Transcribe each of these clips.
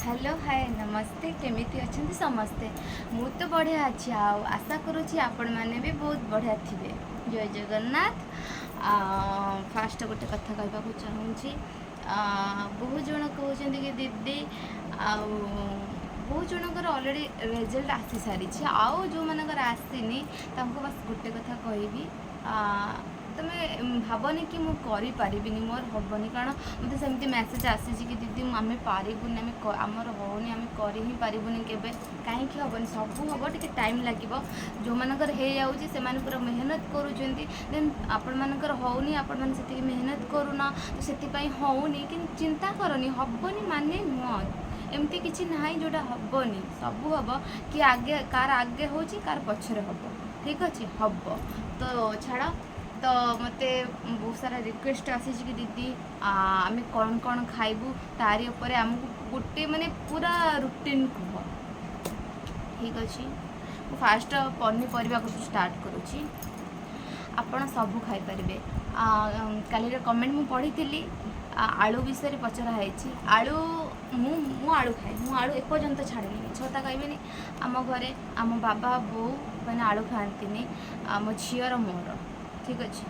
Hello hi नमस्ते केमिति अच्छे समस्ते मु तो बढ़िया अच्छी आशा करुँची आपण मैंने भी बहुत बढ़िया थे। जय जगन्नाथ। फास्ट गोटे कथा कहवाक चाहूँगी। बहुत जन कहते कि दीदी बहुत जनकर अलरेडी रिजल्ट आसी सारी आउ जो मानकर आसनी बस गोटे कथा कहबी तुम्हें भावनी कि मुझे पारिनी मोर हेनी कारण मतलब सेमती मेसेज आसी कि दीदी आम पारूनी आमर होनी आम कर ही पारूनी के कहीं हेनी सब हम टे टाइम लगे जो मानकर हो जाऊँगी से पूरा मेहनत करुँच आपण मानकर होनी आपण मैंने से मेहनत करूना तो से होनी कि चिंता करनी हेनी माने नुह एमती किसी ना जोटा हेनी सब हम कि आगे कार आगे हो कार पछरे हम ठीक अच्छे हम तो छाड़ तो मत बहुत सारा रिक्वेस्ट आसी कि दीदी आम कौन कौन खाइबू तारी उपर आमको गोटे माने पूरा रुटीन कह ठीक अच्छे। फास्ट पनीपरिया को स्टार्ट करुँची आपण सब खाईपारे। काली कमेंट मु पढ़ी थी आलू विषय पचराई आलू मु आलू खाए मु आलू एपर्यंत छाड़नी छता कहबेनि आम घरे आम बाबा बो मैंने आलू खाती मो झीर मोर ठीक अच्छे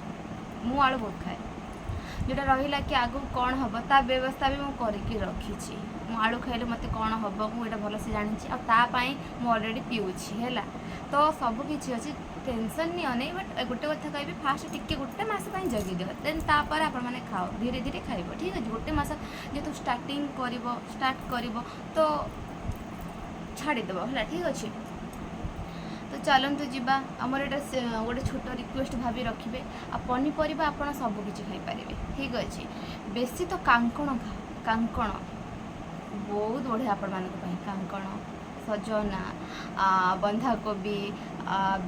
मु आलू बहुत खाए जोटा रहा कि आगू कौन हम ता व्यवस्था भी मुझे रखी आलू खाइले मत कौन हम मुझे भलसे जानी आपाई अलरेडी पीऊँगी है तो सबकि अच्छे टेंशन नहीं बट गोटे कथा कह फास्ट टिके गोटे मस जगी दियो देन तापर आपण मैंने खाओ धीरे धीरे खाइब ठीक है गोटे मस जेहतु स्टार्ट कर तो छाड़देव है ठीक अच्छे। तो चलतु जीवा आमर यहाँ गोटे छोट रिक्वेस्ट भाभी रखिए आ पनीपरिया आपड़ सबकि खाईपारे ठीक अच्छे। बेसी तो कांकण कांकण बहुत बढ़िया आपण मानी कांकण सजना बंधाकोबी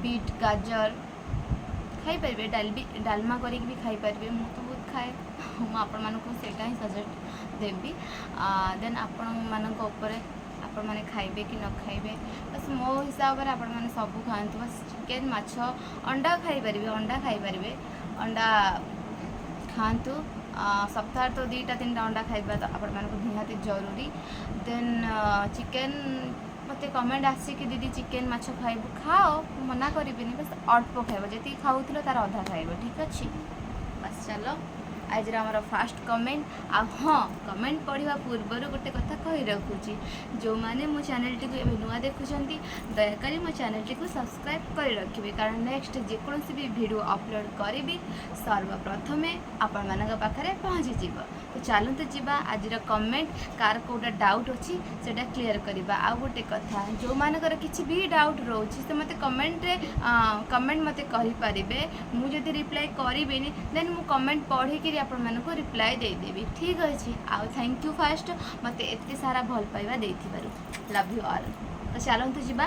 बीट गाजर खाईपारे डालमा कर खाईपारे मु तो बहुत खाए मुझे आपण ही सजेस्ट देवी देन आपण आपण मैंने खाइबे कि न खाइबे बस मो हिसाब से आपण मैंने सब खाते बस चिकेन माछ अंडा खाईपारे अंडा खाईपारे अंडा खातु सप्ताह तो 2-3 अंडा खाइबा तो आपण मानक निहाती जरूरी। देन चिकेन मत कमेंट आसी कि दीदी चिकेन माछ खाइबू खाओ मना करी बस अल्प खाइब जी खाऊल तार अधा खाइब ठीक अच्छे। बस चलो आज आमर फास्ट कमेंट हाँ कमेंट पढ़ा पूर्वर गोटे कथा कही रखुची जो मैंने मो चैनल टी नुआ देखुं दयाकोरी मो चैनल टी सब्सक्राइब कर रखिए कारण नेक्स्ट जेकोसी भी वीडियो अपलोड करी सर्वप्रथमे आपण मान पाखे पहुँची जीव। तो चलते जीवा आज कमेंट कार कोटा डाउट अच्छी से क्लीयर करवा। आ गोटे कथा जो मानकर किसी भी डाउट रोचे से मत कमेंट मत कहींपारे मुझे रिप्लाई करी देन मु कमेंट पढ़ी आपण मानक रिप्लाई देदेवी ठीक अच्छे। आउ थैंक यू फास्ट मत एत सारा भल पाइबा देथिबारु लव यू ऑल। तो चलतु जीवा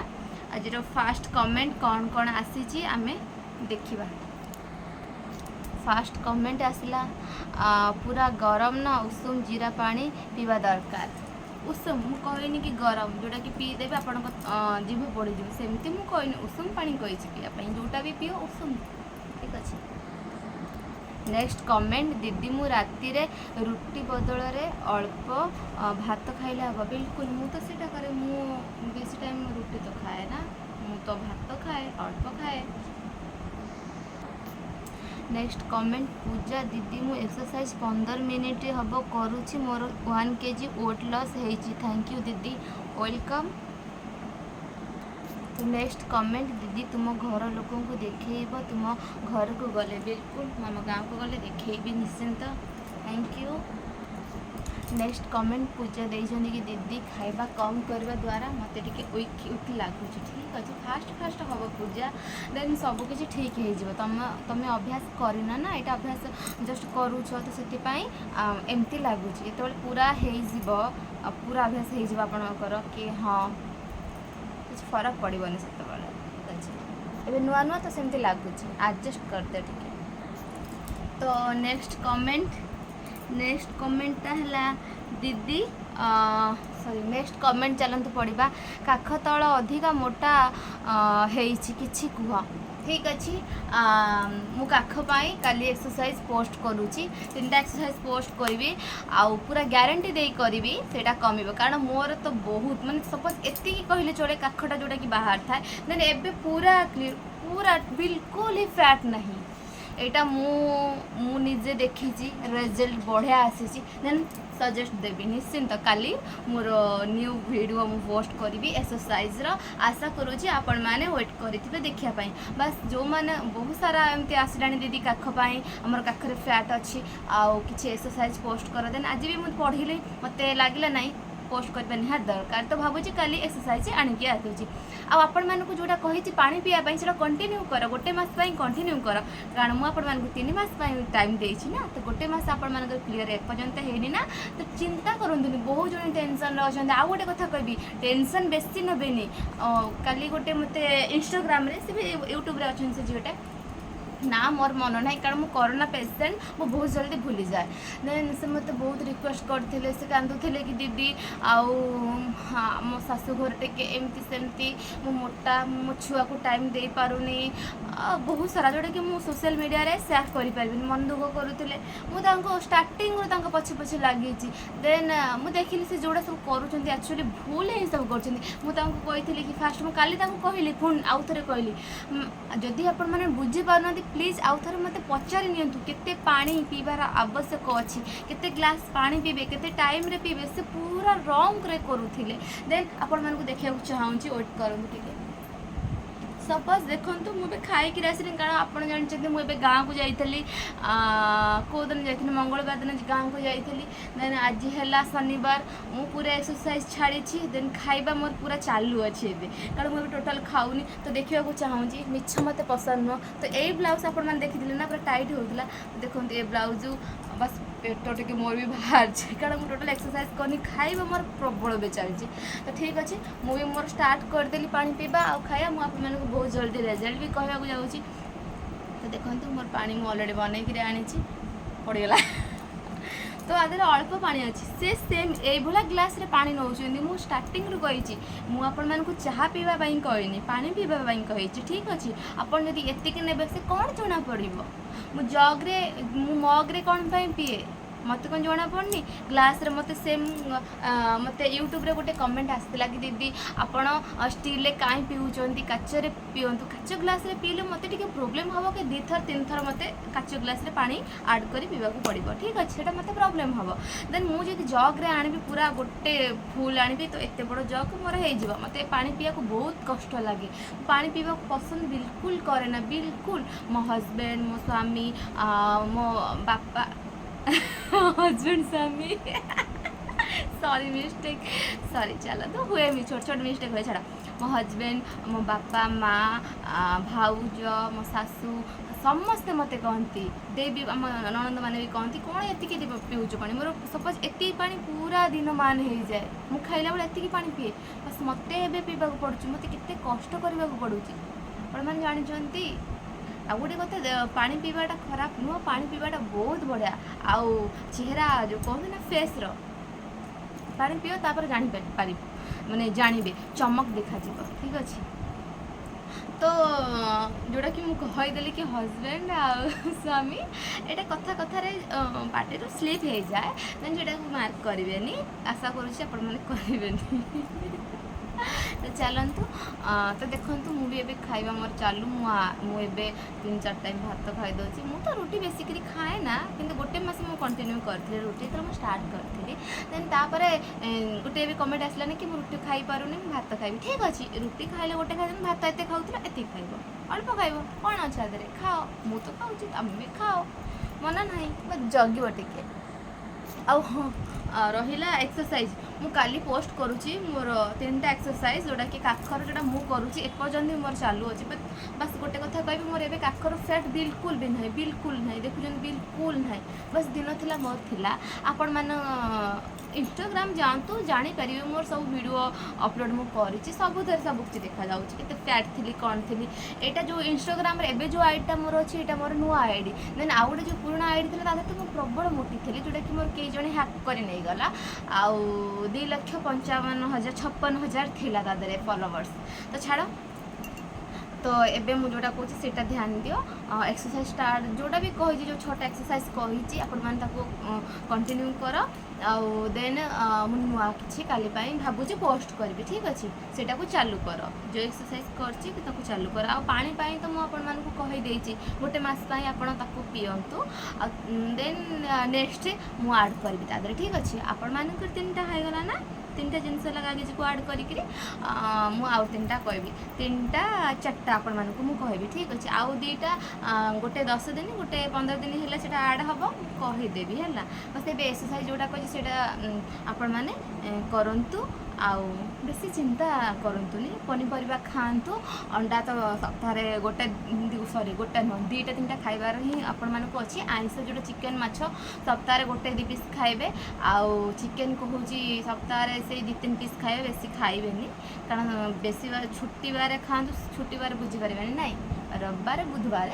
आज फास्ट कमेंट कौन कौन आसी आमे देखिबा। फास्ट कमेंट आसला पूरा गरम ना उषुम जीरा पानी पीवा दरकार। उषुम मु कहनी कि गरम जोटा कि पीदेवे आपण जीभ पड़ जाए सेमती मु कहनी उषुम पानी कही पीवाई जोटा भी पियो उषुम ठीक अच्छे। नेक्स्ट कमेंट दीदी मु राति रे रुटी बदल रे अल्प भात खाइले हम बिल्कुल मु तो सीटा करे मु बेसी टाइम रुटी तो खाए ना मु तो भात खाए अल्प खाए। नेक्स्ट कमेंट पूजा दीदी मु एक्सरसाइज 15 मिनिट हम करुँची मोर 1 kg वेट लॉस होती थैंक यू दीदी वेलकम। तो नेक्स्ट कमेंट दीदी तुम घर लोक देखेब तुम घर को गले बिल्कुल आम गाँव को गले देखेबी निश्चिंत थैंक यू। नेक्स्ट कमेंट पूजा देइछनी कि दीदी खाइबा कम करने द्वारा मत वीक लगुच ठीक अच्छे। फास्ट हम पूजा देन सबकि ठीक हो तुम अभ्यास करना ना यहाँ अभ्यास जस्ट करुच तो से एमती लगुच जो पूरा हो पूरा अभ्यास होकर कि हाँ कुछ फरक पड़ोनी से ठीक अच्छे। एवं नुआ नुआ तो सेमती लगुच एडजस्ट करते ठीक। तो नेक्स्ट कमेंटा है दीदी सॉरी नेक्स्ट कमेंट चलते पढ़ा काख तल अधिका मोटा किछि कुह ठीक अच्छे मु काखपाई काली एक्सरसाइज पोस्ट करुँची 3टा एक्सरसाइज पोस्ट करी आउ पूरा ग्यारंटी दे करी सेटा कमिबो कारण मोर तो बहुत माने सपोज एति कहले चले काखटा जोटा कि बाहर था देन एबे पूरा क्लियर पूरा बिल्कुल ही फैट नहीं एटा मु निजे देखी रिजल्ट बढ़िया आसी देन सजेस्ट देवी निश्चिंत काली मोर न्यू वीडियो मु पोस्ट करी एक्सरसाइज रो आशा करूँ आपण मैंने वेट करेंगे देखापी बस जो मैंने बहुत सारा एमती आसला दीदी काखपाई आमर काखरे फैट अच्छी आउ कि एक्सरसाइज पोस्ट कर देन आज भी मुझे पढ़ी मत लगे ना पोस्ट करवा निहार दरकार तो भावुँ काली एक्सरसाइज आणिकी आसूँ आपण मानक जोटा कही पानी पीवाई से कंटिन्यू कर गोटे मस कंटिन्यू कर कारण मुझे 3 मास टाइम देना ना तो गोटे मस आपण मान क्लीयर एपर्यंत है ना तो चिंता करूँ बहुत जन टेंशन अच्छा आउ गोटे कथा कहि टेंशन बेसी नबेनि काली गोटे मत इंस्टाग्राम से भी यूट्यूब अच्छे से झीटा ना मोर मन ना कारण मु कोरोना पेसेंट मु बहुत जल्दी भूली जाए देन से मत बहुत रिक्वेस्ट करते से कांदुले कि दीदी आउ हाँ मो शाशु घर टे एमती सेमती मो मोटा मो छुआ को टाइम दे पारुनी बहुत सारा जोटा कि मु सोशल मीडिया रे शेयर करि पारबिनी मन दुख करूले मु स्टार्टिंग रो पछे पछे लगी देन मु देखिली से जोड़ा सब करूछंती एक्चुअली भूल ही सब करछंती मु तांको कहिथिली कि फास्ट मु काली तांको कहली पुन आउ थरे कहली जदि आपण माने बुझी पारनती प्लीज आउ थे मत पचारि नियंतु केते पानी पीबार आवश्यक अच्छी केते ग्लास पानी पीबे केते टाइम रे पीबे से पूरा रंग रे करूथिले देन आपण मानकु देखिया चाहूँगी वेट करंतु टिके सपोज देखो मुझे खाई आसनी कारण आप जानते मुझे गाँव को जाइली कौ दिन जाइए मंगलवार दिन गाँव को जाइली देन आज है शनिवार मु पूरा एक्सरसाइज छाड़ी देन खाइबा मोर पूरा चालू अच्छे कारण मुझे टोटाल खाऊनी तो देखा चाहूँगी मिछ मत पसंद नुह तो यही ब्लाउज आप देखी ना पूरा टाइट होता देखो ये ब्लाउज बस पेट टे मोर भी बाहर कारण मुझे टोटाल एक्सरसाइज करनी खाइबा मोर प्रबल भी चलती तो ठीक अच्छे मुझे मोर स्टार्ट करदेली पानी पीवा आ खाया मुझे बहुत जल्दी रिजल्ट भी कहवाक जाऊँगी तो देखो मोर पानी मुझे अलरेडी बनईकि आनी पड़गला तो आदि अल्प पानी अच्छी से सेम ये ग्लास रे पानी नौ मुझे स्टार्टिंग रू कही मुझे चाह पीवाई कहनी पानी पीवाई कही ठीक अच्छे आपड़ जब एतिक ने से कौन जना पड़ो मु जग्रे मग्रे कौन पीए मत कौन जना पड़नी ग्लास रे मत सेम मत यूट्यूब रे गोटे कमेंट आसला कि दीदी आपण स्टील कहीं पीऊँच काचरे पीऊँ काच ग्लास रे पीले मत टे प्रोब्लेम हम कि 2 थर 3 थर मत काच ग्लास रे पानी आड कर पीवा पड़ो ठीक अच्छे से मत प्रोब्लेम हम देन मुझे जग्रे आनी पूरा गोटे फुल आनी तो एत बड़ जग मोर हो मत पानी पीवा बहुत कष्ट लगे पानी पीवा पसंद बिल्कुल करे ना बिल्कुल मो हजबैंड मो स्वामी मो बापा हजबैंड स्वामी सॉरी मिस्टेक सॉरी चलो तो हुए मी छोट छोट मिस्टेक हुए छाड़ा मो हजबैंड मो बापा माँ भाउज मो शाशु समस्ते मत कहती देवी आम ननंद मैंने भी कहती कौन एति पीऊच पा मोर सपोज एति पा पूरा दिन मान हो जाए मुझे खाइला बेले एति पा पीए बस मत पीवा पड़ू मत के कष्ट करने पड़ू मैंने जानते आ गोटे कथा पानी पीवाटा खराब नुह पानी पीवाटा बहुत बढ़िया आउ चेहरा जो कहते ना फेस रो पानी पियो तापर जानी पार माने जानवे चमक देखा ठीक अच्छे तो जोड़ा कि मुझे कहीदेली कि हजबैंड आ स्वामी एटा कथा कथार पार्टी स्लीप हो जाए देन जोटा मार्क करेंगे आशा करें तो चलतु तो देखु मुझे एबे खाइबा मोर चालू मुझे 3-4 टाइम भात खाई दूसरी मु तो रुटी बेसिकली खाए ना कि गोटे मस मुझे कंटिन्यू करी रुटी तो मुझे स्टार्ट करी देन तापर गोटे भी कमेंट आसलानी कि मुझे रुटी खाई पारूनी भात खाइबी ठीक अच्छे रुटी खाइले गोटे खाई भात एत खाऊला एति खाइब अल्प खाइब कौन अच्छे आदि खाओ मु तो खाऊँ तुम भी खाओ मना ना जगिब टिके आउ हाँ रहा एक्सरसाइज मु काली पोस्ट करुँची मोर 3टा एक्सरसाइज जोटा कि काखर जोटा मु करुँची एपर्यंत मोर चालू अच्छे बस गोटे कथा कह मोर ए काखर फैट बिल्कुल भी ना देखुं बिल्कुल ना बस दिन थिला मोर थिला आपण मान इंस्टाग्राम जातु जापर मोर सब वीडियो अपलोड मुझे सबुथे सब किसी देखा जाते फैट थी कौन थी यहाँ जो इंस्टाग्राम एवं जो आईडीटा मोर अच्छी यहाँ मोर नुआ आईडी देन आउ गए जो पुराना आईडी थी तो मुझे प्रबल मोटी थी जोटा कि मोर कई जन हैक कर नहीं गला आउ 2,55,000 56,000 थिला फॉलोवर्स तो छाड़ तो एबे मु जोटा कहूँ सेटा ध्यान दियो एक्सरसाइज स्टार्ट जोटा भी कही जो छोटा एक्सरसाइज कही आपण मैंने कंटिन्यू कर आउ देन मु नुआ किसी काली भावुँ पोस्ट करी ठीक अच्छे सेटा को चालू कर जो एक्सरसाइज कर चालू कर आ पानी तो मुझे कहीदे गोटे मस आपको पीयंतु देन नेक्स्ट मु आड करी तादर ठीक अच्छे आपण मान 3टा होगला ना 3टा जिनस लगा को आड करी आउ 3टा कहबी 3टा 4टा आपण मानक मु कहबी ठीक अच्छे आउ 2टा गोटे 10 दिन गोटे 15 दिन है से आड हम कहीदेवी है बस ये एक्सरसाइज जोटा कही से आपण मैंने करंतु आउ बेसी चिंता करंतुनी पनीपरिया खातु अंडा तो सप्ताह गोटे सॉरी गोटे नुह 2टा 3टा खाइबार ही आपण मानक अच्छी आइंस जो चिकेन माछ सप्ताह गोटे 2 पीस खाइबे आउ चिकेन कहूँ सप्ताह से 2-3 पीस खाइबे बेसी खाइबेनी कारण बेसी छुट्टी बारे खातु छुट्टी बारे बुझीपारे ना रविवार बुधवार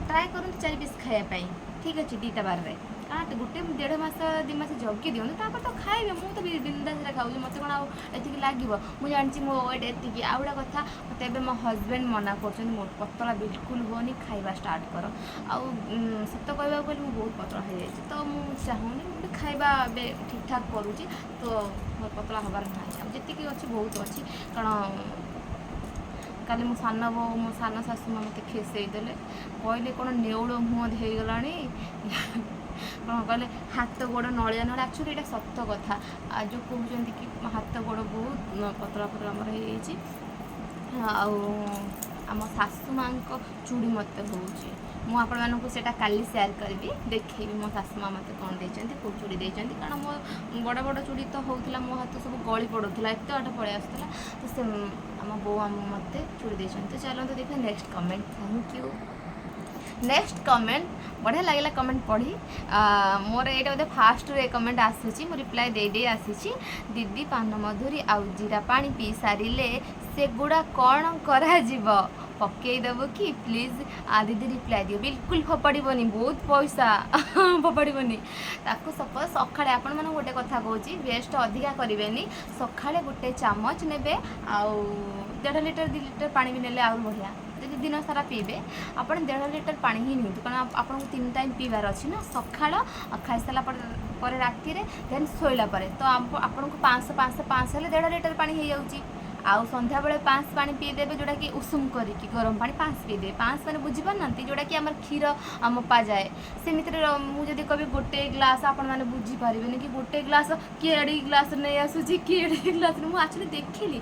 ट्राए करूँ 4 पीस खायापी ठीक अच्छे 2टा बार रे गोटे 1.5 मास 2 मास जगी दिखाँ तापर तो खाइबे मुझे तो बिंदास खाऊँ मत कौन आती लगे मुझे जानी मो वेट एति आ गोटा कथा मत मो हजबैंड मना कर पतला बिल्कुल होनी खाइबा स्टार्ट कर आउ सत कहवा गले मुझे बहुत पतला हो जाए तो मुझे चाहूनी खाइबा ठीक ठाक करुँची तो पतला हबार ना जी अच्छी बहुत अच्छी कारण काली मो सान बो मो सान शाशु माँ मत खेसईदे कहले कौन नेउड़ मुँह होगला कौन कहले हाथ गोड़ नलिया नलिया एक्चुअली ये सत कथा जो कहते कि हाथ गोड़ बहुत पतला पतला आमर आम शाशु माँ चूड़ी मत हो मुझे काली सेयार करी देखी मो शाशु माँ मत कौन देती कौ चूड़ी देती कारण मो बड़ बड़ चूड़ी तो होता मो हाथ सब गली पड़ूला एत बाट पलि आसूला तो से आम बो आम मत चूड़ी देती तो चलते देखिए next comment thank you next comment बढ़िया लगे कमेंट पढ़ी मोर ये बोधे फास्ट रे कमेंट आसूची मो रिप्लाई दे आसी दीदी पान मधुरी आउ जीरा पानी पी सारे से गुड़ा कौन करा पकईदेव कि प्लीज दीदी रिप्लाई दियो बिल्कुल फोपाड़बनी बहुत पैसा फोपाड़बनी ताकू सपोज सकाଳେ आपण माने गोटे कथा कहूँ वेस्ट अधिका करें सकाଳେ गोटे चामच ने आउ 1.5 लिटर 2 लिटर पानी भी नेले आउर बढ़िया जब दिन सारा पीबे आप 1.5 लिटर पानी ही नियंतु कारण आपको 3 टाइम पीबार अच्छी ना सकाळ खाई सारा राति देन शोला तो आपको 500 हेल्ले 1.5 लिटर पानी हो जाऊँगी आउ संध्या बेले 5 पानी पीदेवे जोटा कि उषुम करके गरम पानी 5 पीदे 5 मैंने बुझीपार जोटा कि आम क्षीर मपा जाए सेमती मुझे कभी गोटे ग्लास आपण मैंने बुझीपारे कि गोटे ग्लास किए एड़ी ग्लास नहीं आसूसी किए एड़ी ग्लास मुझे एक्चुअली देखिली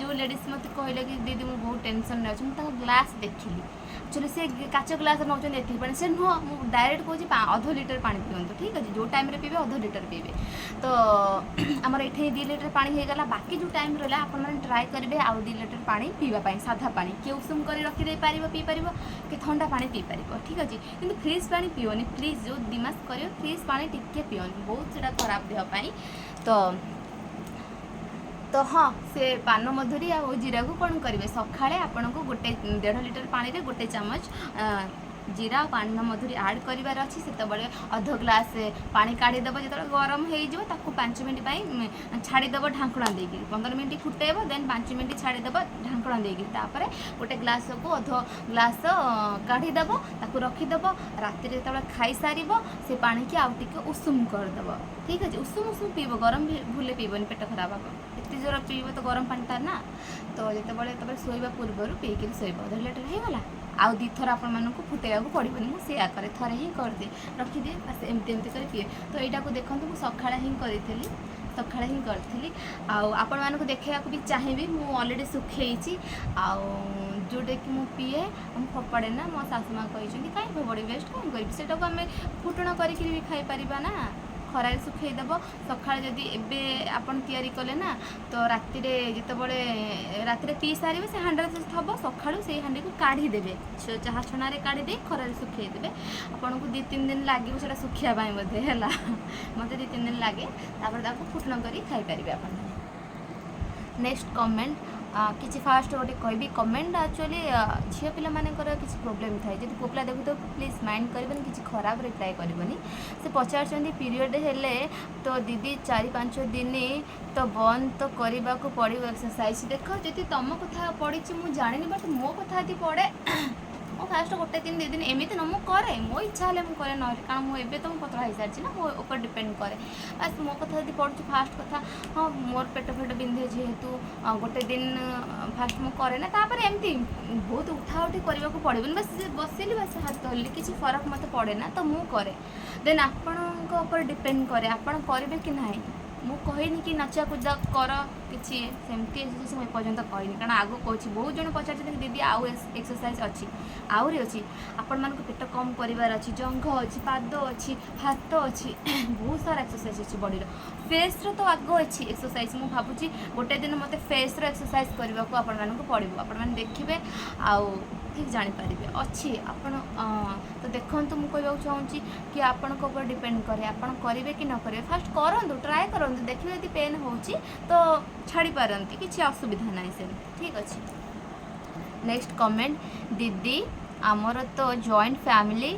जो लेडीज मत कहले कि दीदी मुझे बहुत टेंशन में अच्छी मुझे ग्लास देखिली एक्चुअली से काच ग्लास नौ एति पानी से नुह मुझे डायरेक्ट कहूँ 1/2 लिटर पानी पीवंतु ठीक अच्छे जो टाइम पीबे 1/2 लिटर पीबे तो आमर ये 2 लिटर पानी होगला बाकी जो टाइम रहा आप ट्राए करेंगे आउ 2 लिटर पानी पीवाई साधा पानी किए उषुम कर रखिदे पार पी पार कि ठंडा पानी पी पार ठीक अच्छे कि फ्रिज पानी पीओनी प्लीज जो 2 मास कर फ्रिज पानी टिके पीओनी बहुत से खराब देहपाई तो हाँ से पान मधुरी आ जीरा को कौन करेंगे सकाଳେ आपन को गोटे 1.5 लिटर पानी रे गोटे चामच जीरा पान मधुरी आड करार अच्छी से अध ग्लास पानी काढ़ीदेव जो गरम हो 5 मिनट छाड़ीदेव ढांकणा देगी 15 मिनट फुटेब देन 5 मिनट छाड़ीदेव ढांकणा देगी गोटे ग्लास को अध ग्लास काढ़ीदेव रखीदेव राति जो खाई सार से पानी की आउ टे उषुम करदेव ठीक अच्छे उषुम पीब गरम भूले पीबनी पेट खराब हम एत जोर पीब तो गरम पानी ना तो जो शोवा पूर्व पीकर शोब 1.5 लिटर होगला आउ 2 थर आपण मानक फुटेगा पड़ोनी मुझे करे थे ही करदे रखिदे बस एमती एमती कर पीए तो यहाँ को देखो मुझे सकाଳେ ही करी सकाଳେ ही करी आपण मानक देखा भी चाहिए मुझे अलरेडी सुखई आउ जोटा कि मुझे पीए हम फोपाड़े ना मो शाशु माँ कही कहीं फोपाड़ी वेस्ट कहीं करी से आपने फुटण करी खाई पार ना खरार सुखईदेव सका जदि एबे आपन तैयारी कले ना तो राति राति पी सारे से हांडा हम सका से हांडी को काढ़ीदेवे चाह छणारे काढ़ी खरार सुखईदेवे आपन को 2-3 दिन लगे से सुखापी बोधे है मत 2-3 दिन लगे फुटण कर खाई पारे आप नेक्स्ट कमेंट किसी फास्ट गोटे कहबी कमेंट एक्चुअली झील पिला मानकर किसी प्रोब्लेम थाए जब पुआ पिला देखु तो प्लीज माइंड करबनी किसी खराब रिप्लाई करबनी से पचार पीरियड हेले तो दीदी 4-5 दिन तो बंद तो करने को पड़ो एक्सरसाइज देख जी तुम कथा पड़ी मुझे जानी बट मो कथा यदि पड़े मो फास्ट गोटे दिन 2 दिन एमती न मुझे मो इच्छा है मुझे ना कारण मुझे तो पतला हो सारी ना मो ऊपर डिपेंड करे बस मो कथा यदि पड़ू फास्ट कथा हाँ मोर पेट फेट बिंधे जेहेतु गोटे दिन फास्ट मुझे करे ना तापर एमती बहुत उठा उठी करने को पड़े बस बसिली बस हाथ धरली किसी फरक मत पड़े ना तो मुझे करे देन आपण डिपेंड करे आपण करेंगे कि ना मु कहनी कि नचा कूदा कर किसी सेमती एक्सरसाइज मुझे पर्यंत कहनी कारण आग कह बहुत जन पचार दीदी आउ एक्सरसाइज अच्छी आहरी अच्छी आपण मान पेट कम करार अच्छी जंघ अच्छी पाद अच्छी हाथ अच्छी बहुत सारा एक्सरसाइज अच्छी बॉडी फेस तो आग अच्छी एक्सरसाइज मुझे भावुँ गोटे दिन मत फेस एक्सरसाइज करने को आपण पड़ो आपण देखिए आउ ठीक जानीपारे अच्छी आपण तो देखो मुझे कहूँ चाहूँगी कि आपण ऊपर डिपेंड करे आपण करेंगे कि न करेंगे फास्ट करूँ ट्राए करूँ देखिए यदि पेन हो तो छाड़ी पारती किसी असुविधा ना से ठीक अच्छे नेक्स्ट कमेंट दीदी आमर तो जॉइंट फैमिली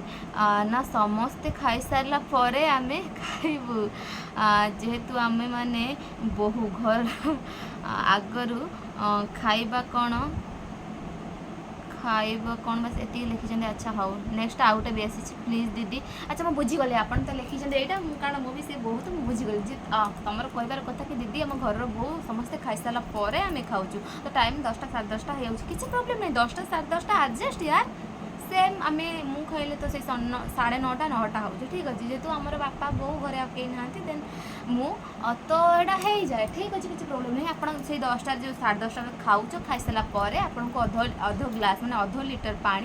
ना समस्ते खाई सारा पर आमे खाइबू जेहेतु आमे माने बहु घर आगरू खाइबा कौन खाइब कौन बस ये लिखी अच्छा हाउ नेक्स्ट आउ गोटे भी आसी प्लीज दीदी अच्छा मुझे बुझीगली आप तो लिखी यहाँ कारण मुझे सी बहुत मुझे बुझीगली जी तुम कहबार कथा कि दीदी आम घर बो समस्ते खाई सारा पर आम खाऊँ तो टाइम 10टा 10:30 हो किसी प्रोब्लेम नहीं 10टा 10:30 एडजस्ट यार सेम आम मु खाइले तो 9:30 9टा हो ठीक अच्छे जेहेतु आम बापा बो घर कहीं ना देन मु तो यहाँ हो जाए ठीक अच्छे किसी प्रोब्लेम नहीं आप 10टा जो 10:30 खाऊ खाई सारा पर आपको अध ग्लास मैंने अध लिटर पा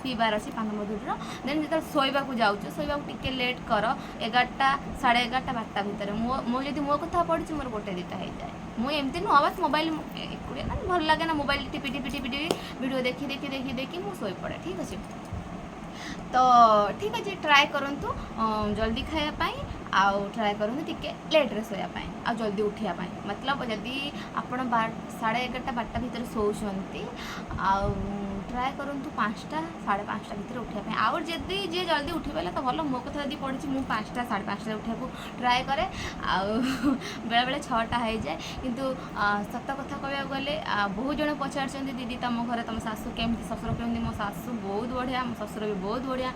पीबार अच्छी पान मधुर देन जो शोवा जाऊँ शोवा टे लेट कर 11टा 11:30 12टा भितर मुझे मो कथा पड़ी मोर गोटे 2टा हो जाए मुझे एमती नुह बस मोबाइल एकुड़े ना भल लगे ना मोबाइल टिपी टिपी टिपी टिपी वीडियो देखी देखी देखी देखी मुझे शोई पड़े ठीक अच्छे तो ठीक अच्छे ट्राए करूँ जल्दी खायापाई आउ ट्राए करूँ टिके लेट्रे शोयापाई आ जल्दी उठापी मतलब जदि आप 11:30 12टा भितर शोचती आउ ट्राए करूँ 5टा 5:30 भितर उठापी आउ जदि जी जल्दी उठी पाला तो भल मो कथा यदि पड़ी मुझे 5टा 5:30 उठा ट्राए करे आउ बेले बेले 6टा हो जाए किंतु सत कथा कहवाक गले बहुत जन पचार दीदी तुम घर तुम सासू केमती ससुर केमती मो सासू बहुत बढ़िया मो ससुर भी बहुत बढ़िया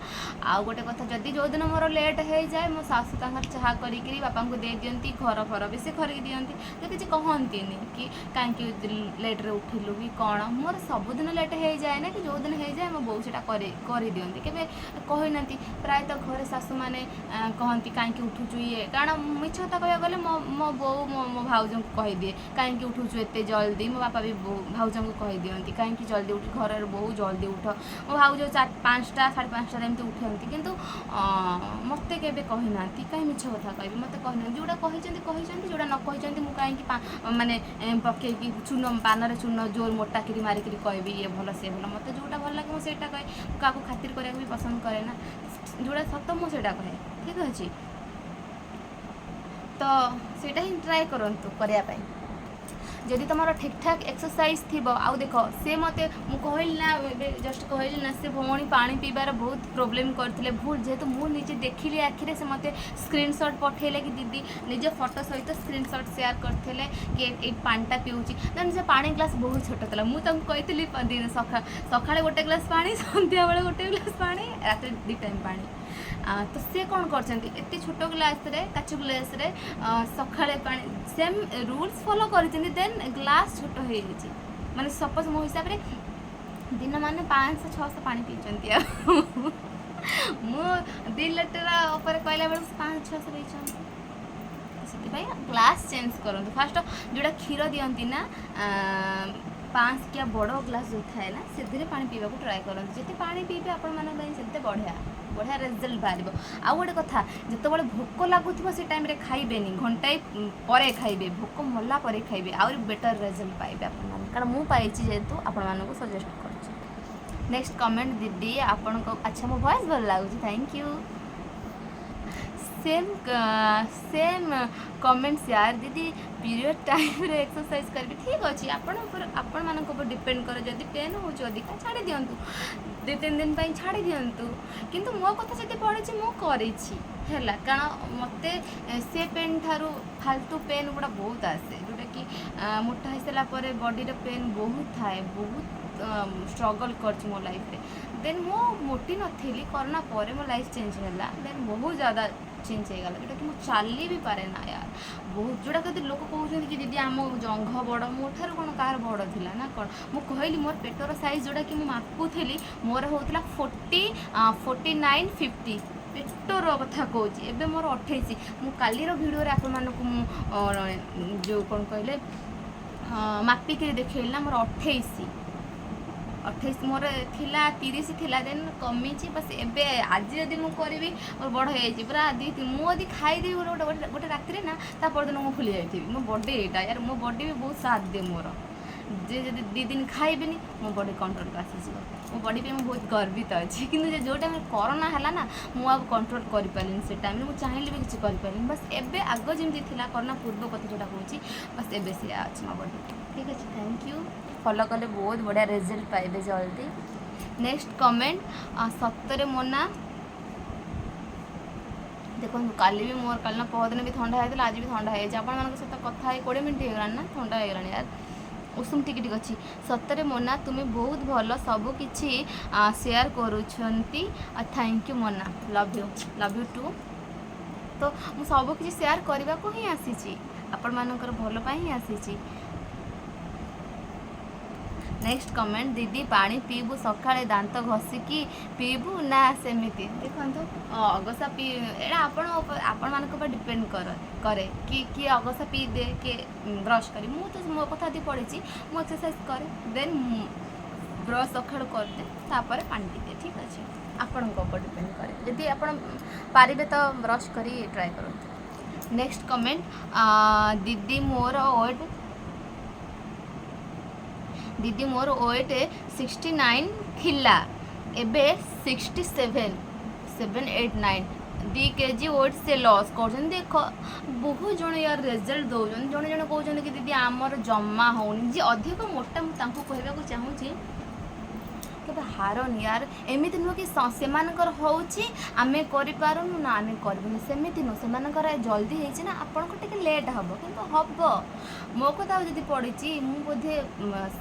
आउ गोटे कथा जदि जो दिन मोर लेट हो जाए मो सासू तक चाह करी बापा को दे दियंती घर फर भी से खरिक दियंती तो किसी कहती कि कहीं लेट्रे उठिलु कि कौन मोर सबुदिन लेट हो जाए ना कि जो दिन हो जाए मो बो से कर दियंती केबे कही ना प्रायतः घर शाशु मैंने कहती कहीं उठुचु ये कारण मिछ कथा कह गले मो बो मो भाउज को कहीदिए कहीं उठुचु एत जल्दी मो बापा भी भाउज को कही दियंती कहीं जल्दी उठ घर बहु जल्दी उठ मो भाउज 5टा 5:30 एमती उठती किंतु मत के कही ना कहीं मिछ कथा कह मत कहना जोड़ा कहते जोड़ा न कहते मुझे कहीं माने पकईकि चून पान चून जोर मोटा कि मारिक कहबी ये भल से भल मत जोटा भल लगे मुझे कहे क्या खातिर कराया भी पसंद करे ना जोड़ा सत मुझे कहे ठीक अच्छे तो सेटा ही ट्राए करूँ करने जदि तुम ठीक ठाक एक्सरसाइज थी आउ देख से मत कहली ना जस्ट कहली ना से भौणी पानी पीबार बहुत प्रोब्लेम करते भूल जेहेतु मुझे देखिली आखिरे से मत स्क्रीनशॉट पठेले कि दीदी निज फोटो सहित स्क्रीनशॉट शेयर करते कि पानीटा पीऊँगी देन से पानी ग्लास बहुत छोट था मुझे कही सका गोटे ग्लास पानी सन्ध्या बेले गोटे ग्लास पानी रात 2 टाइम पानी तो सी कौन करते छोट ग्लास काचु ग्लास सकाଳେ पानी सेम रूल्स फॉलो कर देन ग्लास छोट हो माने सपोज मो हिसाब से दिन माने 500-600 पानी पीछे मु 2 लीटर ऊपर कहला बेल 500-600 पीछे ग्लास चेंज करूँ फास्ट जोड़ा क्षीर दियंती ना 5 क्या बड़ ग्लास जो थाए ना से पानी पीवा ट्राए करूँ जिते पानी पीबे आपते बढ़िया बढ़िया रिजल्ट बाहर आउ गोटे कथा जिते भोक लगुव से टाइम खाइबे घंटाए पर खाइबे भोक मला पर खाइबे आउरी बेटर रिजल्ट पाइबे आपण कारण मु पाई जेहेतु आपण सजेस्ट कर नेक्स्ट कमेंट दीदी आपण को अच्छा मो वॉइस भल लगुच थैंक यू सेम कमेंट्स यार दीदी पीरियड टाइम रे एक्सरसाइज करी ठीक अच्छे आपण मानक डिपेंड करे जदि पेन हो अधिका छाड़ी दिंतु 2-3 दिन छाड़ी दिंतु किंतु मो कथा जब पड़ी मुझे है कारण मत से पेन ठारू फालतू पेन गुड़ा बहुत आसे जोटा कि मोटा हो सारापर बॉडी पेन बहुत थाए बहुत स्ट्रगल कर मो लाइफ रे देन मो मोटी नथी कोरोना पर मो लाइफ चेंज है देन बहुत ज़्यादा चेंज हो गला जोटा कि मुझे चली भी पारे ना यार बहुत जोटा कभी लोक कहते कि दीदी आम जंघ बड़ मो ठार कौन कार बड़ थिला ना कौन मु कहली मोर पेटर साइज जोटा कि मापुली मोर होता 49 50 पेटर कथा कौच एवं मोर 28 मु कालीर भिडियो आपण मानक जो कौन कहले मापिक देखल ना मोर 28 मोर थिला 30 थिला देन कमी बस एबे आज जदि मु करी मोर बड़ हो पूरा मुझे खाईदेवी गोटे राति ना ता परदिन मुझे फुली जाइए मो बॉडी यहाँ यार मो बॉडी भी बहुत साथ दे मोर जे जब 2 दिन खाइबेनी मो बॉडी कंट्रोल को आसी मो बॉडी पे बहुत गर्वित अच्छी कि जो टाइम कोरोना है ना मुझे कंट्रोल कर पारे से टाइम मुझे चाहिए भी किसी कर बस एबे आग जमी थी कोरोना पूर्व कथा जोटा कहूँ बस एबे से अच्छी मो बॉडी ठीक अच्छे थैंक यू फॉलो कले बहुत बढ़िया रिजल्ट पाइबे जल्दी नेक्स्ट कमेंट सतरे मोना देखो काली भी मोर काल पहरदिन भी ठंडा होता आज भी ठंडा हो आप सहित कथा 20 मिनट होगा ना ठंडा होगा यार उषुम टिक टिक अच्छी सतरे मोना तुम्हें बहुत भल सबकि सेयार करुँच thank you Mona love you too तो मु सबकि सेयार करने को ही आसी आपण मानकर भल ही आसी नेक्स्ट कमेंट दीदी पानी पीबू सकाळे दांत घसिकी पीबू ना सेमिति देखो अगसा पी एटा आपण मानक पर डिपेंड करे कि अगसा पी दे कि ब्रश करी मु तो मो कथा दी पड़ी मु एक्सरसाइज करे देन ब्रश सकाळ करदे तापर पानी पी दे ठीक अच्छे आपण ऊपर डिपेंड करे यदि आपण पारिबे तो ब्रश करी ट्राई करो नेक्स्ट कमेंट दीदी मोर वेट 69 थिला एबे 67 789 2 kg वेट से लॉस कर देख बहुत जन यार रिजल्ट दौरान जड़े जड़े कहते कि दीदी आमर जमा होनी जी अधिक मोटा मुझे कहवाक चाहूँगी केबे हारन यार एमती नुह कि सेमानकर होउची आमे करि पारुनु ना आमे करबुनी सेमिति नु सेमानकर जल्दी हेछि ना आपन को टिके लेट हबो किंतु हबो मो कथा जदि पड़िची मु बोधे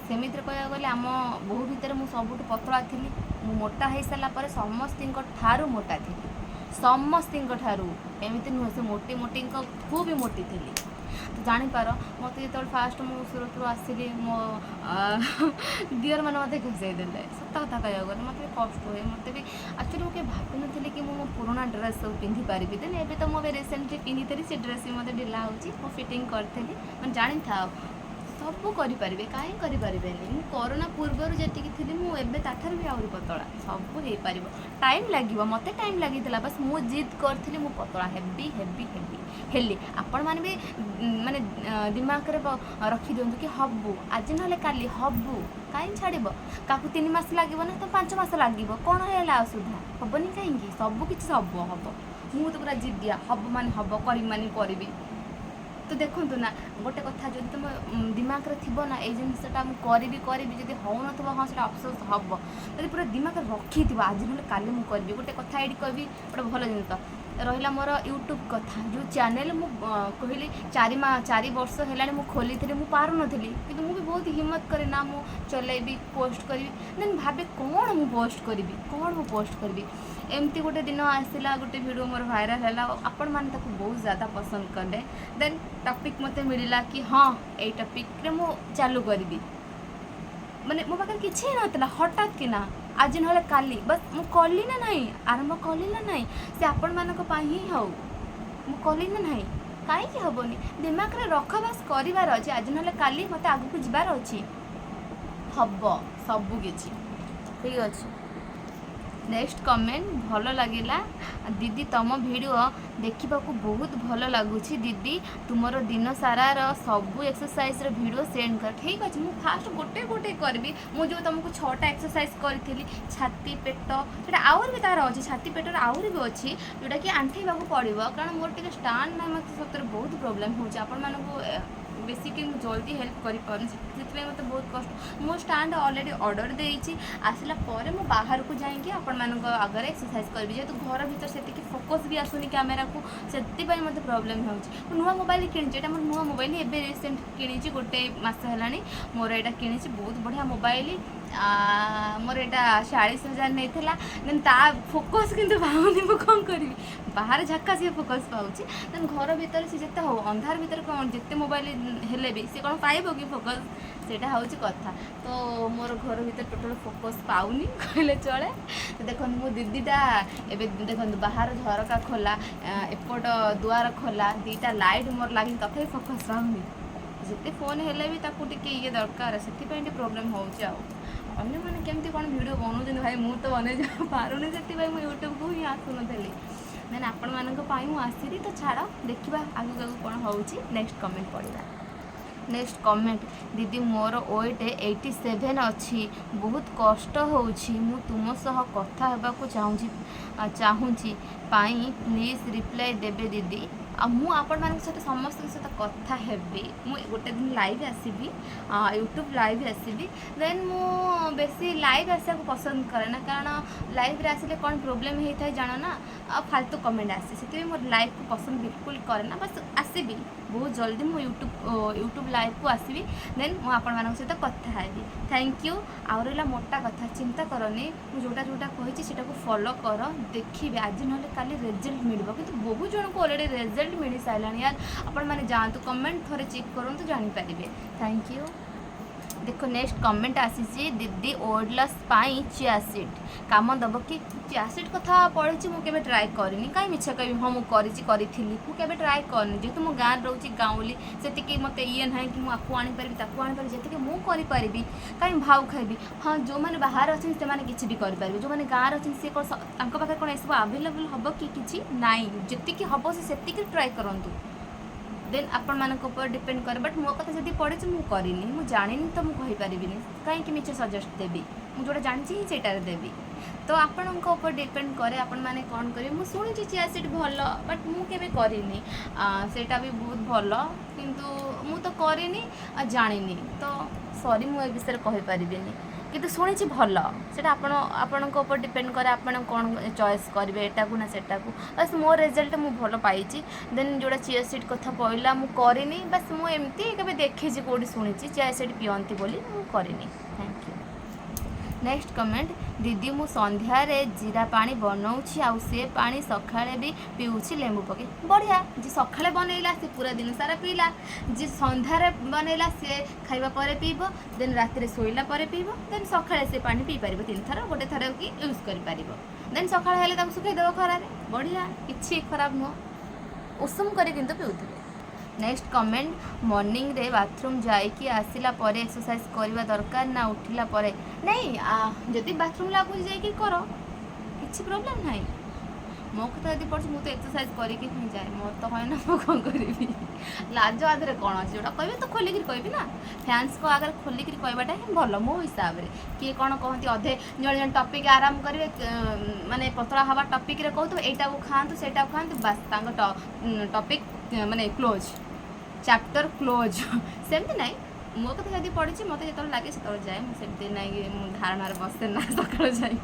सेमिति कहया गले आम बहु भितर मु सबुठ पतला थिली मु मोटा हे साला पर समस्तिंक ठारू मोटा थिली समस्तिंक ठारू एमति नुह से मोटी मोटी को भी मोटी थिली तो जानीपार मत जो फास्ट मु सूरत आसली मो दियर मैंने मत घुसईदे सत कथा कह गले मत कष्ट हुए मत भी एक्चुअली मुझे भावी नी कि मो पुराना ड्रेस सब पिंधि पारि देन एबे तो मुझे रिसेंटली पिंधि से ड्रेस भी मत ढिला हो फिटिंग करी मैं जानी था सब करें कहीं करें कोरोना पूर्व जी थी मुझे ताठार भी आहरी पतला सब हो पार टाइम लगे मत टाइम लगी बस मु जिद करी मु पतला हेबी हेबी हेबी हेली आपण मैंने भी माने दिमाग रे रखी दिंतु कि हबू आज ना काली हबू कहीं छाड़ क्या 3 मास लगे ना तो 5 मास लगे कौन है असुविधा हेनी कहीं सबकि सब हम मुझे तो पूरा जिदिया हम मान हम करी तो देखु ना गोटे कथा जो तुम दिमाग थी ना ये जिनसा करी जब हो ना हाँ से अफसोस हम जब पूरा दिमाग रखी थी आज ना काली मुझे करी गोटे कथा ये कह गोटे भल जिन रहा मोर यूट्यूब कथा जो चैनल मु कहली 4 वर्ष है खोली थी मुझे पार नी कि मुझे बहुत हिम्मत करे ना मु चलैबी पोस्ट करी देन भावे कौन मु पोस्ट करी एमती गोटे दिन आसला गोटे वीडियो मोर वायरल है आपण मैंने बहुत ज़्यादा पसंद कले देन टॉपिक मत मिलला कि हाँ ये टॉपिक रे मु चालू करी माने मो पाखे किसी नाला हठात कि ना आज ना काली बस मु कली ना नहीं आरंभ कली ना नहीं से आपण मानक ही हो मु कली ना नहीं कहीं हेनी दिमाग रे रख बस करार अच्छे आज ना काली मत आग को जबार अच्छी हम सबकि ठीक अच्छे नेक्स्ट कमेंट भल लगिला दीदी तुम वीडियो देखा बहुत भल लगुच दीदी तुमर दिन सारार सबू एक्सरसाइज वीडियो सेंड कर ठीक अच्छे मुझे फास्ट गोटे गोटे करी मुझे तुमको 6टा एक्सरसाइज करी छाती पेट से आउर भी तार अच्छी छाती पेटर आउर भी अच्छी जोटा कि आंठेवा पड़ो कारण मोर टे स्टांड ना मत सतर बहुत प्रोब्लेम हो बेसिकली मुझे जल्दी हेल्प कर मत बहुत कष्ट मो स्टांड ऑलरेडी ऑर्डर देती आसला पर मु बाहर को जाइए आपण आगे एक्सरसाइज करी जेहतु घर भर से फोकस भी आसुनी कैमेरा को से मत प्रोब्लेम हो नुआ मोबाइल किणी मोर नुआ मोबाइल एवं रिसेंट किणी गोटे मस है मोर यहाँ किणी बहुत बढ़िया मोबाइल मोर यहाँ 40,000 नहीं देन ता फोकस किंतु पाऊनी मुझे कौन करी बाहर झक्का सी फोकस पाऊँच देन घर भीतर सी जिते हो अंधार भीतर कौन जिते मोबाइल हेले भी सी कौन पाइब कि फोकस सेटा हूँ कथा तो मोर घर भीतर टोटल फोकस पाऊनी कहले चले तो देखो मो दीदीटा एवं देखो बाहर झरका खोला एपट दुआर खोला दीटा लाइट मोर लगे तथे फोकस पाऊनी जिते फोन हेले भी ताकू टिके ये दरकार से प्रोब्लेम होउची अन्य मैंने केमती कौन वीडियो बनाऊँ भाई मुझे तो बन पारुनी से मुझे यूट्यूब को ही आसुनी देन आपण मानी आसरी तो छाड़ देखा आगू आगू कौन हो नेक्स्ट कमेंट पढ़ा नेक्स्ट कमेंट दीदी मोर वेट 87 अच्छी बहुत कष्ट होउछि मु तुम सह कथा हेबाकु चाहूँगी प्लीज रिप्लाई देबे दीदी मु आपण मान सहित समस्त सहित कथा हेबी मु गोटे दिन लाइव आसबि यूट्यूब लाइव आसबि देन मु बेसी लाइव आसा पसंद करे ना कारण लाइव रे आसिले कौन प्रोब्लेम होता है जान ना फालतू कमेंट आसे से मोर लाइव को पसंद बिल्कुल करे ना बस आसबि बहुत जल्दी मु यूट्यूब लाइव को आसबि देन मु आपण मान सहित कथा हेबी थैंक यू आउ रहा मोटा कथा चिंता करनी मु जोटा जोटा कही से फॉलो कर देखिए आज ना काली रिजल्ट मिल कि बहुत जन को अलरेडी रिजल्ट मिल सारा यार आपण मैंने जातु कमेंट थोड़े चेक करूँ तो जानीपारे थैंक यू देखो नेक्स्ट कमेंट आसी दीदी ओडलस चिया सीड काम दब कि चिया सीड कथा पढ़ी मुझे ट्राए करनी कहीं मिछ कह हाँ मुझे मुझे ट्राए करनी जेहतु मो गाँव रोचे गाँवली से मत ये ना कि मुझे आनीपारि ताकू आनीपारि जी मुझे कहीं भाव खाइबी हाँ जो मैंने बाहर अच्छे से किसी भी करेंगे जो मैंने गाँव अच्छे सी पाखे कौन सब आवेलेबल हम कि किसी नाई जी हम से ट्राए करूँ देन आपण मान ऊपर डिपेंड करे बट मो कथा जब पड़े मुझे करनी मुझे जानी तो मुझे कहीपरि कहीं मिछ सजेस्ट देवी मुझे जोटा जानी सेटार देवी तो आपण ऊपर डिपेंड करे आपण मैंने कौन करेंगे मुझे शुणी चिया सीड भल बट मुझे करनी सेटा भी बहुत भल किंतु मु तो करनी जानी तो सॉरी मुझे विषय कहीपरि किंतु शुणी भल से आपण ऊपर डिपेंड करे आपण कौन चॉइस करेंगे एटा को ना सेटा को बस मो रिजल्ट मु भल पाई देन जोड़ा चिया सीड कथा पड़ा मु करनी बस मुझे एमती कभी देखी कौटी शुणी चिया सीड पियंती बोली मु करनी थैंक यू नेक्स्ट कमेंट दीदी मु संध्यारे जीरा पानी बनाऊँगी आउ से पानी सकाळे भी पीऊँगी लेंबू पके बढ़िया जी सकाळे बनैला से पूरा दिन सारा पीला जी संध्यारे बनैला से खाइबा परे पीबो देन राति शोइला परे पीबो देन सकाळे से पानी पी पारिबो 3 थर गोटे थर की यूज करि पारिबो देन सकाळे हेले ताकू सुखाई देबो खरारे बढ़िया किछि खराब नुह उषुम करी किंतु पिउथिबे नेक्स्ट कमेंट मॉर्निंग रे बाथरूम जाइकी आसिला परे एक्सरसाइज करवा दरकार ना उठिला परे नहीं जदि बाथरूम लागू जाइकी कर किसी प्रोब्लेम नहीं मो कथा यदि पड़े मुझे एक्सरसाइज करके जाए मोर तो है ना मो कौन करी लाज आदि कौन अच्छे जोटा कहे तो खोलिक कहि ना फैंस को आगे खोलिक कहवाटा ही भल मो हिसाब से किए कौन कहते अधे जन टपिक आराम करेंगे माने पतला हवा टपिक कहतु एटा को खातु सेटा को खातु बस टपिक माने क्लोज चैप्टर क्लोज सेमती ना मो कथा यदि पड़ी मत जो लगे से जाए मुझे ना धारणार बसे ना सका जाए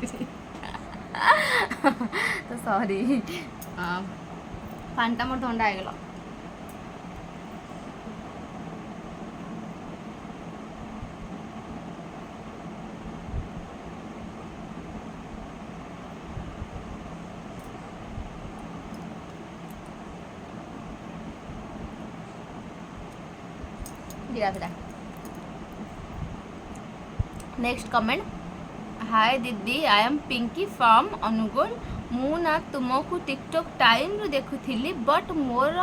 तो सॉरी पानीटा मोर थंडा हो गला next comment hi didi I am Pinky from Angul मु ना तुमको टिकटॉक टाइम रू देखुली बट मोर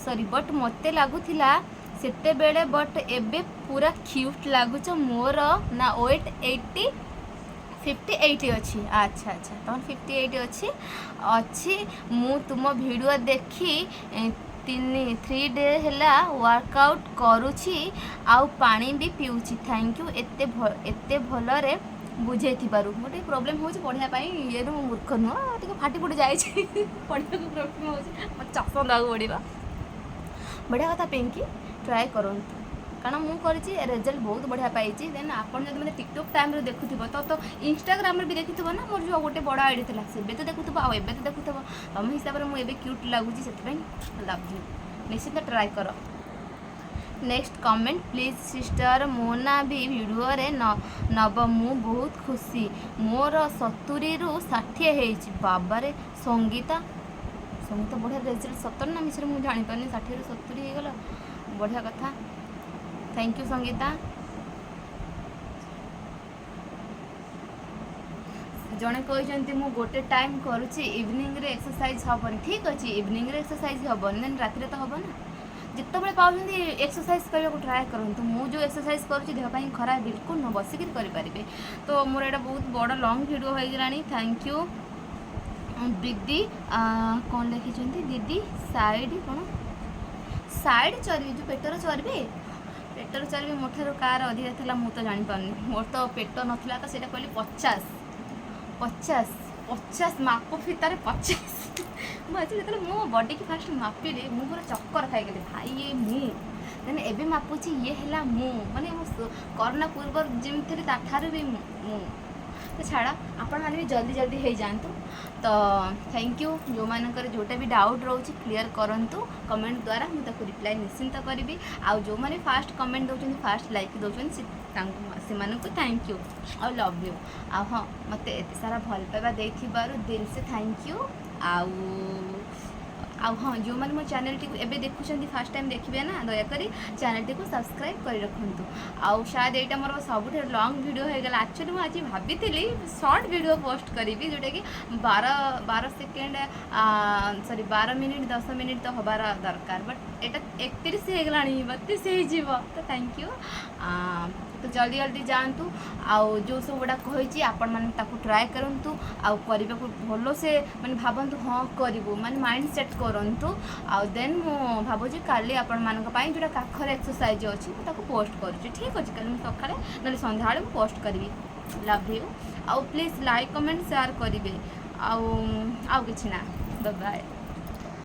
सॉरी बट मते लगुला सेते बेले बट एबे पूरा क्यूट लगुच मोर ना वेट 58 अच्छी अच्छा अच्छा तुम 58 अच्छी अच्छी मु तुम वीडियो देखी 3 डे है वर्कआउट करुँची आउ पानी भी पीऊँची थैंक यू एते भलरे बुझे गोटे प्रोब्लेम हो पढ़ाई ये मूर्ख नुह टे फाटी फुटी जाए पढ़ा प्रोब्लेम हो चषमा देवाक पड़ा बढ़िया कथा पिंकी ट्राए करूँ कारण मुझे रिजल्ट बहुत बढ़िया पाई देन आपन जब मतलब टिकटॉक टाइम देखुव तो इंस्टाग्राम भी देखुव ना मोर जो गोटे बड़ आईडी था से तो देखुव आए तो देखुव तुम हिसाब से मुझे क्यूट लगुच से लव यू निश्चित ट्राए कर नेक्स्ट कमेंट प्लीज सिस्टर मो ना भी वीडियो रे नब मु बहुत खुशी मोर 70 ରୁ 60 बाबारे संगीता संगीता बढ़िया रिजल्ट 70 ना मिश्र मुझे जापारे 60 ରୁ 70 हो गला बढ़िया कथा थैंक यू संगीता जड़े कहते मु गोटे टाइम करुच्ची इवनिंग रे एक्सरसाइज हेनी ठीक अच्छे इवनिंग रे एक्सरसाइज हेनी देन रात तो हम ना जिते पाँच एक्सरसाइज करने को ट्राए करूँ मु जो एक्सरसाइज करुँच देहपाई खराब बिल्कुल न बसिक करें तो मोर यहाँ बहुत बड़ लंग वीडियो हो गलानी थैंक यू दीदी कौन लिखी दीदी साइड कौन साइड चर्बी जो पेटर चर्बी पेटर चर्बी मो ठार कार अधिका था मुझे जापारनी मोर तो पेट नाला तो सीटा कहली 50 माप फितार 50 मुझे जो मो बॉडी की फास्ट मापिली मु पूरा चक्कर खाईगली भाई ये मुझे एवं मापुची ये है मु माने कोरोना पूर्व जमी थी ताठार भी मु तो छाड़ा आपण मैंने भी जल्दी जल्दी हो जातु तो थैंक यू जो मानकर जोटा भी डाउट रोचे क्लियर करूँ कमेंट द्वारा मुझे रिप्लाई निश्चिंत करी आउ जो मैंने फास्ट कमेंट दौरान फास्ट लाइक दौरान से थैंक यू और लव यू आ हाँ मत एत सारा भल पाइबा दिल से थैंक यू आउ हाँ जो मैंने मो चैनल टी एबे देखुं फास्ट टाइम देखिए ना दयाकोरी चैनल टी को सब्सक्राइब कर रखु आउ शायद यहाँ मोर सब लंग वीडियो हो गला एक्चुअली मुझे भाभी शॉर्ट वीडियो पोस्ट करी जोटा कि 12 सेकेंड सॉरी 12 मिनिट 10 मिनिट तो हबार दरकार बट एटा 31 हो गला 32 हो तो थैंक यू तो जल्दी जल्दी जातु आउ जो सब गुड़ा कही आपण मैंने ट्राए करूँ आउ करने को भल से मैंने भावतु हाँ करूँ माने माइंड सेट करूँ आउ देन मु भावुँ काली आपण मानी जो काखर एक्सरसाइज अच्छी मुझे पोस्ट करुँच ठीक अच्छे कल सका ना सन्ध्या पोस्ट करी लव यू आउ प्लीज लाइक कमेंट शेयर करेंगे आउ कि ना बाय बाय।